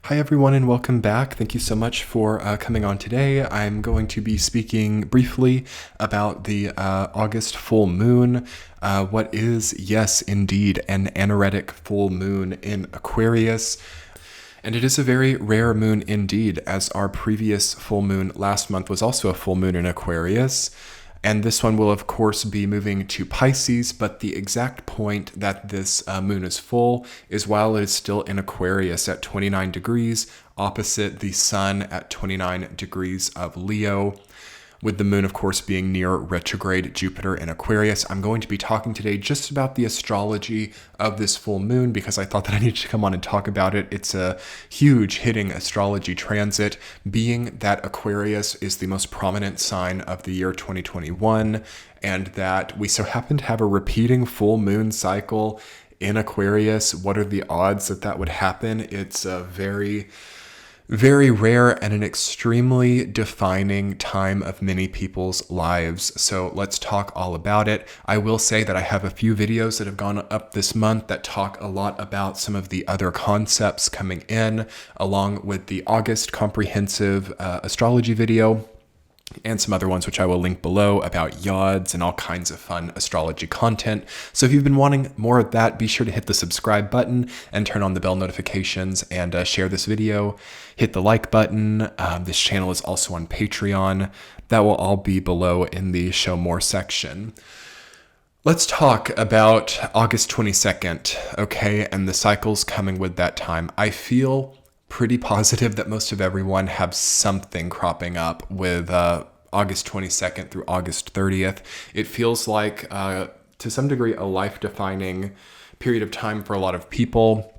Hi everyone and welcome back. Thank you so much for coming on today. I'm going to be speaking briefly about the August full moon. What is, yes indeed, an anaretic full moon in Aquarius. And it is a very rare moon indeed, as our previous full moon last month was also a full moon in Aquarius. And this one will, of course, be moving to Pisces, but the exact point that this moon is full is while it is still in Aquarius at 29 degrees, opposite the sun at 29 degrees of Leo, with the moon, of course, being near retrograde Jupiter in Aquarius. I'm going to be talking today just about the astrology of this full moon because I thought that I needed to come on and talk about it. It's a huge hitting astrology transit, being that Aquarius is the most prominent sign of the year 2021, and that we so happen to have a repeating full moon cycle in Aquarius. What are the odds that that would happen? It's a very rare and an extremely defining time of many people's lives. So let's talk all about it. I will say that I have a few videos that have gone up this month that talk a lot about some of the other concepts coming in, along with the August comprehensive astrology video, and some other ones which I will link below about yods and all kinds of fun astrology content. So if you've been wanting more of that, be sure to hit the subscribe button and turn on the bell notifications and share this video. Hit the like button. This channel is also on Patreon. That will all be below in the show more section. Let's talk about August 22nd, okay, and the cycles coming with that time. I feel pretty positive that most of everyone have something cropping up with August 22nd through August 30th. It feels like, to some degree, a life-defining period of time for a lot of people.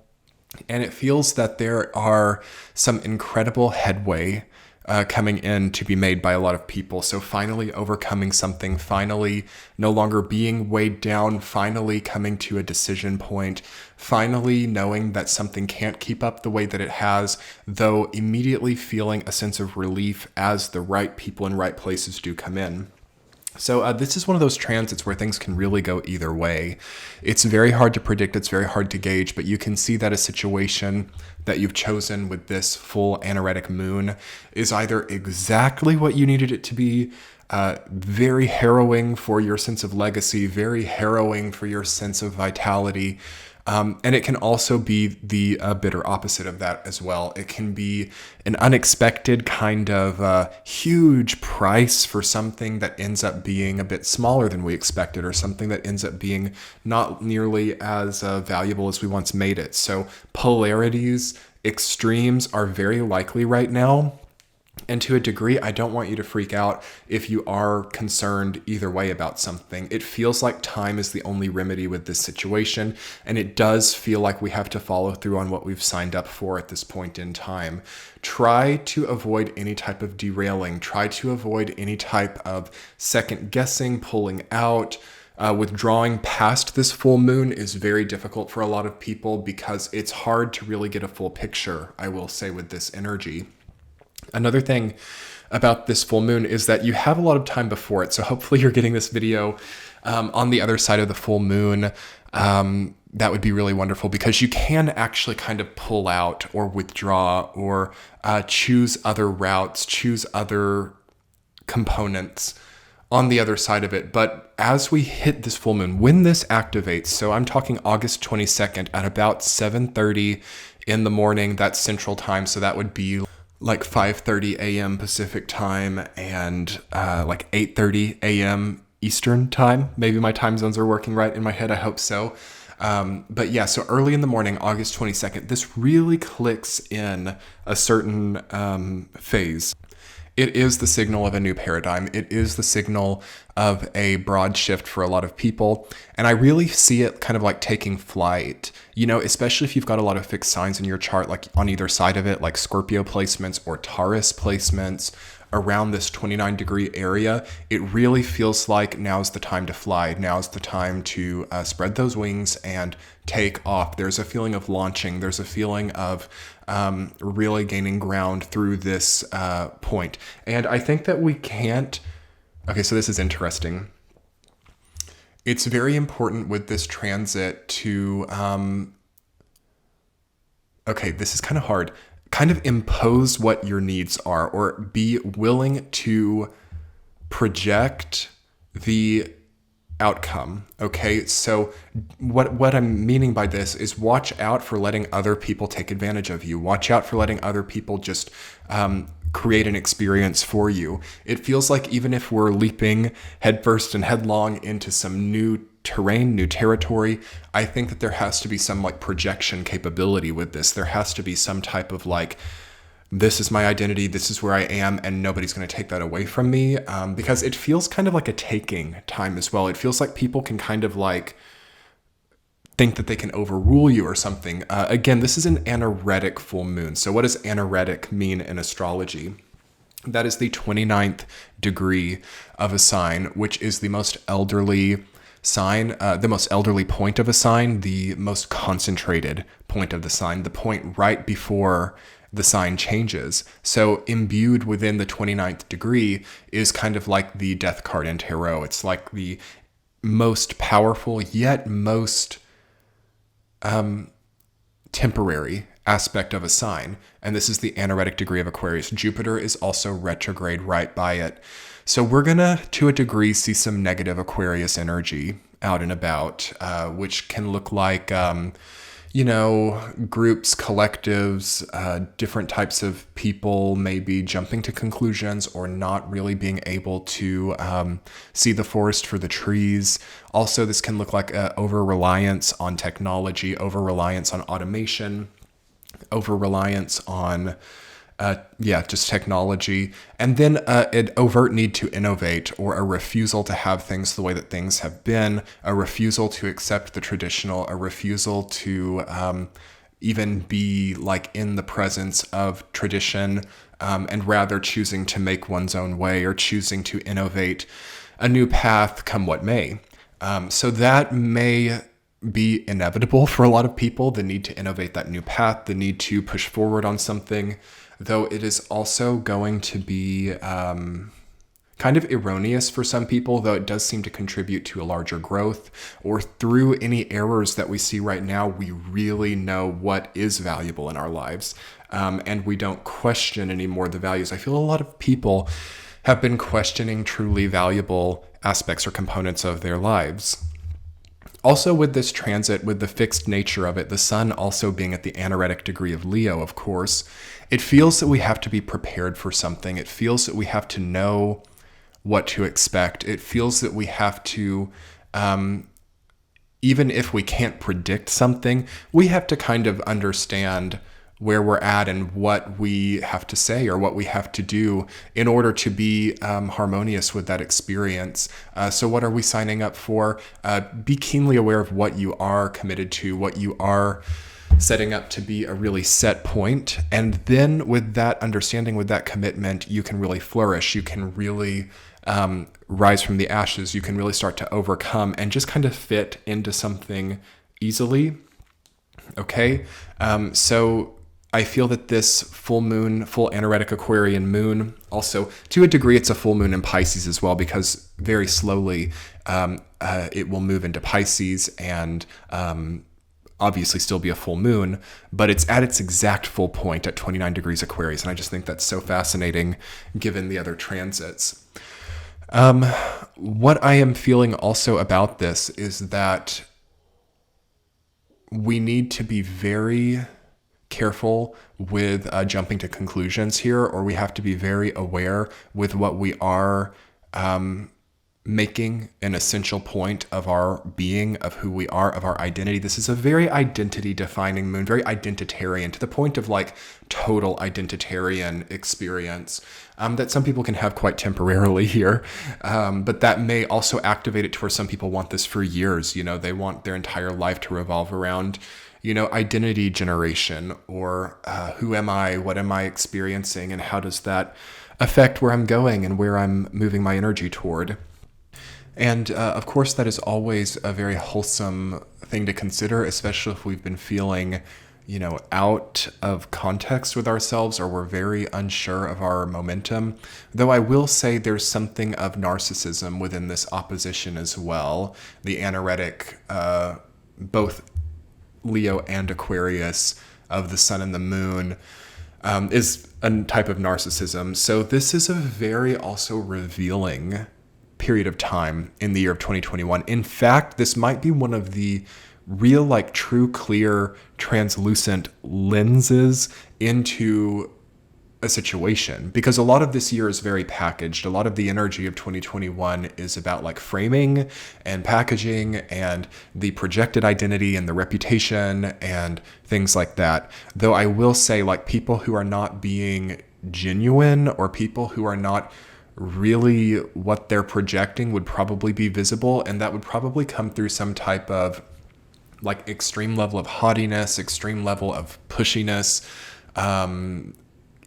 And it feels that there are some incredible headway coming in to be made by a lot of people. So finally overcoming something, finally no longer being weighed down, finally coming to a decision point, finally knowing that something can't keep up the way that it has, though immediately feeling a sense of relief as the right people in right places do come in. So this is one of those transits where things can really go either way. It's very hard to predict, it's very hard to gauge, but you can see that a situation that you've chosen with this full anaretic moon is either exactly what you needed it to be, very harrowing for your sense of legacy, very harrowing for your sense of vitality, and it can also be the bitter opposite of that as well. It can be an unexpected kind of huge price for something that ends up being a bit smaller than we expected, or something that ends up being not nearly as valuable as we once made it. So polarities, extremes are very likely right now. And to a degree, I don't want you to freak out if you are concerned either way about something. It feels like time is the only remedy with this situation, and it does feel like we have to follow through on what we've signed up for at this point in time. Try to avoid any type of derailing. Try to avoid any type of second guessing, pulling out. Withdrawing past this full moon is very difficult for a lot of people because it's hard to really get a full picture, I will say, with this energy. Another thing about this full moon is that you have a lot of time before it. So hopefully you're getting this video on the other side of the full moon. That would be really wonderful because you can actually kind of pull out or withdraw or choose other routes, choose other components on the other side of it. But as we hit this full moon, when this activates, so I'm talking August 22nd at about 7:30 in the morning, that's Central Time. So that would be like 5:30 a.m. Pacific time and like 8:30 a.m. Eastern time. Maybe my time zones are working right in my head. I hope so. But yeah, so early in the morning, August 22nd, this really clicks in a certain phase. It is the signal of a new paradigm. It is the signal of a broad shift for a lot of people. And I really see it kind of like taking flight, you know, especially if you've got a lot of fixed signs in your chart, like on either side of it, like Scorpio placements or Taurus placements around this 29 degree area. It really feels like now's the time to fly. Now's the time to spread those wings and take off. There's a feeling of launching. There's a feeling of really gaining ground through this point. And I think that we can't. Okay, so this is interesting. It's very important with this transit to. Okay, this is kind of hard. kind of impose what your needs are, or be willing to project the outcome. Okay, so what I'm meaning by this is watch out for letting other people take advantage of you. Watch out for letting other people just create an experience for you. It feels like even if we're leaping headfirst and headlong into some new terrain, new territory, I think that there has to be some like projection capability with this. There has to be some type of like, this is my identity, this is where I am, and nobody's going to take that away from me, because it feels kind of like a taking time as well. It feels like people can kind of like think that they can overrule you or something. Again, this is an anaretic full moon. So what does anaretic mean in astrology? That is the 29th degree of a sign, which is the most elderly sign, the most elderly point of a sign, the most concentrated point of the sign, the point right before the sign changes. So imbued within the 29th degree is kind of like the death card in tarot. It's like the most powerful yet most temporary aspect of a sign. And this is the anaretic degree of Aquarius. Jupiter is also retrograde right by it. So we're gonna, to a degree, see some negative Aquarius energy out and about, which can look like, groups, collectives, different types of people maybe jumping to conclusions or not really being able to see the forest for the trees. Also, this can look like over-reliance on technology, over-reliance on automation, over-reliance on just technology, and then an overt need to innovate, or a refusal to have things the way that things have been, a refusal to accept the traditional, a refusal to even be like in the presence of tradition, and rather choosing to make one's own way or choosing to innovate a new path come what may. So that may be inevitable for a lot of people, the need to innovate that new path, the need to push forward on something, though it is also going to be kind of erroneous for some people, though it does seem to contribute to a larger growth, or through any errors that we see right now, we really know what is valuable in our lives, and we don't question anymore the values. I feel a lot of people have been questioning truly valuable aspects or components of their lives. Also with this transit, with the fixed nature of it, the sun also being at the anaretic degree of Leo, of course, it feels that we have to be prepared for something. It feels that we have to know what to expect. It feels that we have to, even if we can't predict something, we have to kind of understand where we're at and what we have to say or what we have to do in order to be harmonious with that experience. So what are we signing up for? Be keenly aware of what you are committed to, what you are setting up to be a really set point. And then with that understanding, with that commitment, you can really flourish. You can really rise from the ashes. You can really start to overcome and just kind of fit into something easily. Okay, so I feel that this full moon, full anaretic Aquarian moon, also to a degree it's a full moon in Pisces as well, because very slowly it will move into Pisces and obviously still be a full moon, but it's at its exact full point at 29 degrees Aquarius. And I just think that's so fascinating given the other transits. What I am feeling also about this is that we need to be very careful with jumping to conclusions here, or we have to be very aware with what we are making an essential point of our being, of who we are, of our identity. This is a very identity defining moon, very identitarian, to the point of like total identitarian experience that some people can have quite temporarily here. But that may also activate it to where some people want this for years. You know, they want their entire life to revolve around, you know, identity generation, or who am I, what am I experiencing, and how does that affect where I'm going and where I'm moving my energy toward. And of course, that is always a very wholesome thing to consider, especially if we've been feeling, you know, out of context with ourselves, or we're very unsure of our momentum. Though I will say there's something of narcissism within this opposition as well. The anaretic, both Leo and Aquarius of the sun and the moon, is a type of narcissism. So this is a very also revealing period of time in the year of 2021. In fact, this might be one of the real, like, true, clear, translucent lenses into a situation, because a lot of this year is very packaged. A lot of the energy of 2021 is about like framing and packaging and the projected identity and the reputation and things like that. Though I will say, like, people who are not being genuine or people who are not really what they're projecting would probably be visible, and that would probably come through some type of like extreme level of haughtiness, extreme level of pushiness,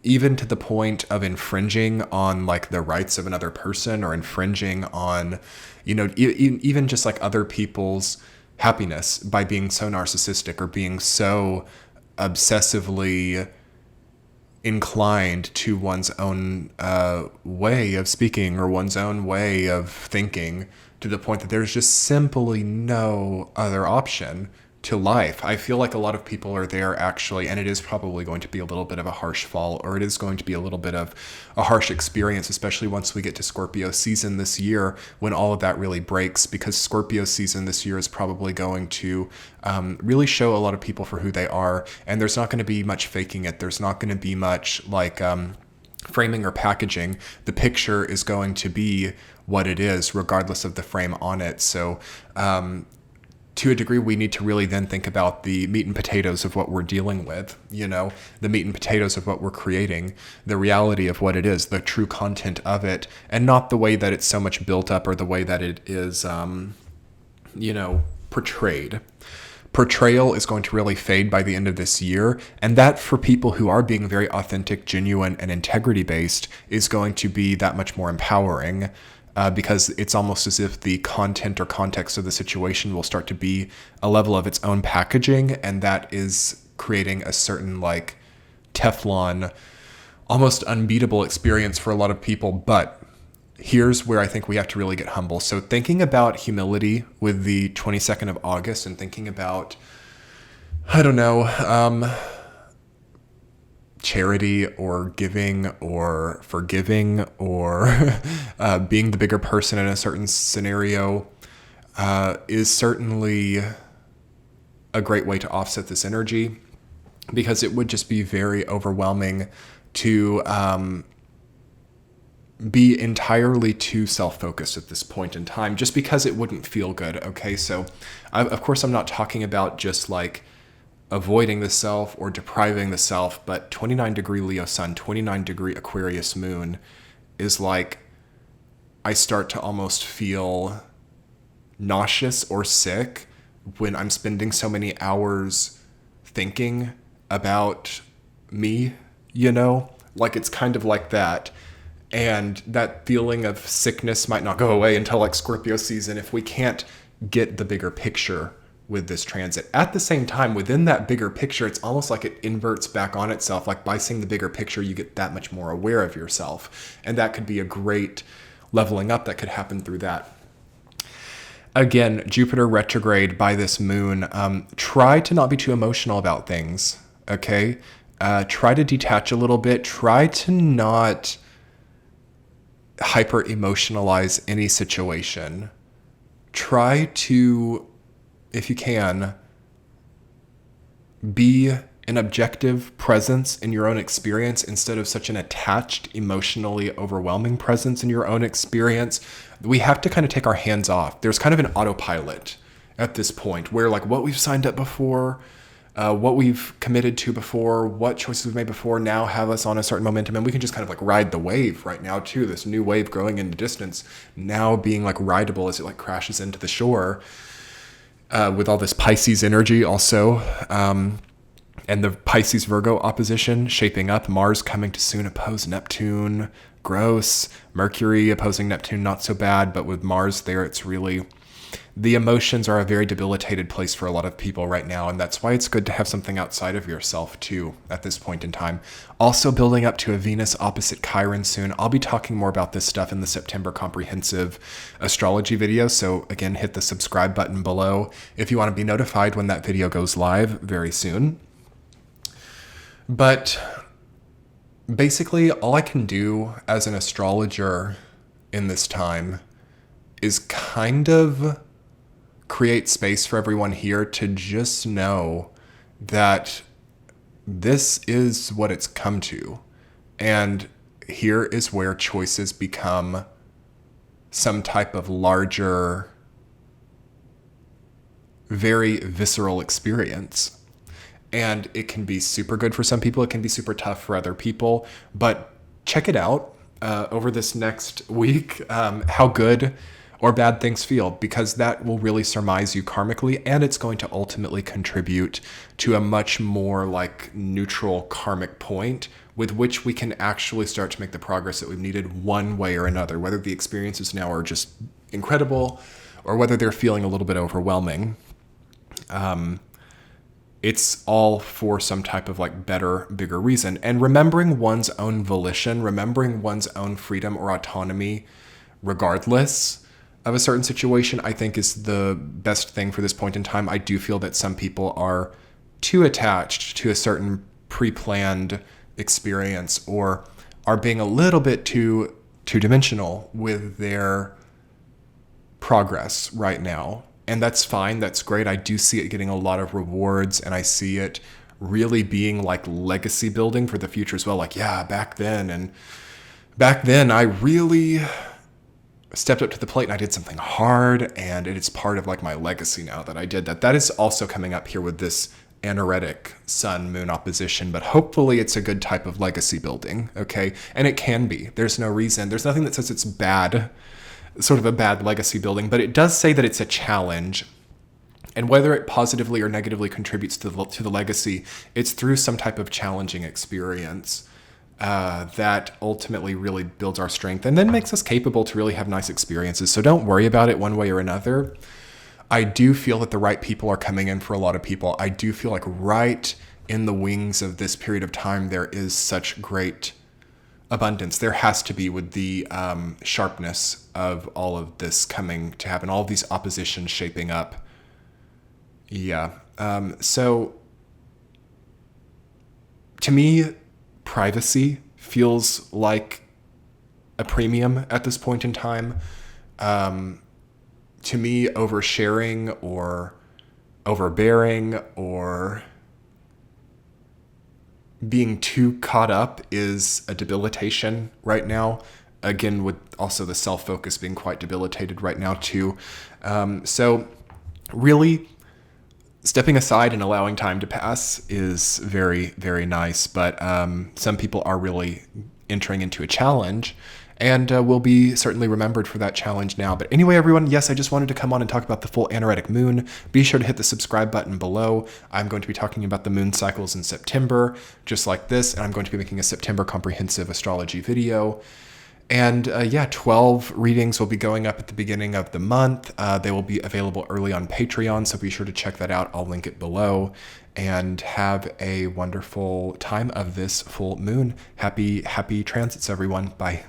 even to the point of infringing on like the rights of another person, or infringing on, you know, even just like other people's happiness by being so narcissistic or being so obsessively inclined to one's own way of speaking or one's own way of thinking, to the point that there's just simply no other option to life. I feel like a lot of people are there actually, and it is probably going to be a little bit of a harsh fall, or it is going to be a little bit of a harsh experience, especially once we get to Scorpio season this year, when all of that really breaks, because Scorpio season this year is probably going to really show a lot of people for who they are, and there's not going to be much faking it. There's not going to be much like framing or packaging. The picture is going to be what it is, regardless of the frame on it. So to a degree, we need to really then think about the meat and potatoes of what we're dealing with, you know, the meat and potatoes of what we're creating, the reality of what it is, the true content of it, and not the way that it's so much built up or the way that it is, you know, portrayed. Portrayal is going to really fade by the end of this year, and that, for people who are being very authentic, genuine, and integrity-based, is going to be that much more empowering. Because it's almost as if the content or context of the situation will start to be a level of its own packaging, and that is creating a certain like Teflon, almost unbeatable experience for a lot of people. But here's where I think we have to really get humble. So thinking about humility with the 22nd of August, and thinking about, I don't know, charity or giving or forgiving or being the bigger person in a certain scenario is certainly a great way to offset this energy, because it would just be very overwhelming to be entirely too self-focused at this point in time, just because it wouldn't feel good. Okay, so of course I'm not talking about just like avoiding the self or depriving the self, but 29-degree Leo sun, 29-degree Aquarius moon is like, I start to almost feel nauseous or sick when I'm spending so many hours thinking about me, you know, like it's kind of like that. And that feeling of sickness might not go away until like Scorpio season if we can't get the bigger picture with this transit. At the same time, within that bigger picture, it's almost like it inverts back on itself. Like by seeing the bigger picture, you get that much more aware of yourself. And that could be a great leveling up that could happen through that. Again, Jupiter retrograde by this moon. Try to not be too emotional about things, okay? Try to detach a little bit. Try to not hyper emotionalize any situation. Try to, if you can, be an objective presence in your own experience instead of such an attached, emotionally overwhelming presence in your own experience. We have to kind of take our hands off. There's kind of an autopilot at this point where like what we've signed up before, what we've committed to before, what choices we've made before now have us on a certain momentum, and we can just kind of like ride the wave right now too. This new wave growing into distance, now being like rideable as it like crashes into the shore. With all this Pisces energy also, and the Pisces-Virgo opposition shaping up, Mars coming to soon oppose Neptune, gross, Mercury opposing Neptune, not so bad, but with Mars there, it's really, the emotions are a very debilitated place for a lot of people right now, and that's why it's good to have something outside of yourself too at this point in time. Also building up to a Venus opposite Chiron soon. I'll be talking more about this stuff in the September comprehensive astrology video, so again, hit the subscribe button below if you want to be notified when that video goes live very soon. But basically, all I can do as an astrologer in this time is kind of create space for everyone here to just know that this is what it's come to. And here is where choices become some type of larger, very visceral experience. And it can be super good for some people. It can be super tough for other people. But check it out over this next week, how good or bad things feel, because that will really surmise you karmically, and it's going to ultimately contribute to a much more like neutral karmic point with which we can actually start to make the progress that we've needed one way or another, whether the experiences now are just incredible or whether they're feeling a little bit overwhelming. It's all for some type of like better, bigger reason. And remembering one's own volition, remembering one's own freedom or autonomy, regardless of a certain situation, I think is the best thing for this point in time. I do feel that some people are too attached to a certain pre-planned experience or are being a little bit too two-dimensional with their progress right now. And that's fine. That's great. I do see it getting a lot of rewards, and I see it really being like legacy building for the future as well. Like, yeah, back then I really stepped up to the plate and I did something hard, and it is part of like my legacy now that I did that. That is also coming up here with this Anaretic sun moon opposition, but hopefully it's a good type of legacy building. Okay. And it can be. There's no reason. There's nothing that says it's bad, sort of a bad legacy building, but it does say that it's a challenge. And whether it positively or negatively contributes to the legacy, it's through some type of challenging experience that ultimately really builds our strength and then makes us capable to really have nice experiences. So don't worry about it one way or another. I do feel that the right people are coming in for a lot of people. I do feel like right in the wings of this period of time, there is such great abundance. There has to be, with the sharpness of all of this coming to happen, all of these oppositions shaping up. Yeah. So to me, privacy feels like a premium at this point in time. To me, oversharing or overbearing or being too caught up is a debilitation right now. Again, with also the self-focus being quite debilitated right now too. So really stepping aside and allowing time to pass is very, very nice. But some people are really entering into a challenge, and will be certainly remembered for that challenge now. But anyway, everyone, yes, I just wanted to come on and talk about the full Anaretic moon. Be sure to hit the subscribe button below. I'm going to be talking about the moon cycles in September, just like this, and I'm going to be making a September comprehensive astrology video. And 12 readings will be going up at the beginning of the month. They will be available early on Patreon, so be sure to check that out. I'll link it below. And have a wonderful time of this full moon. Happy transits, everyone. Bye.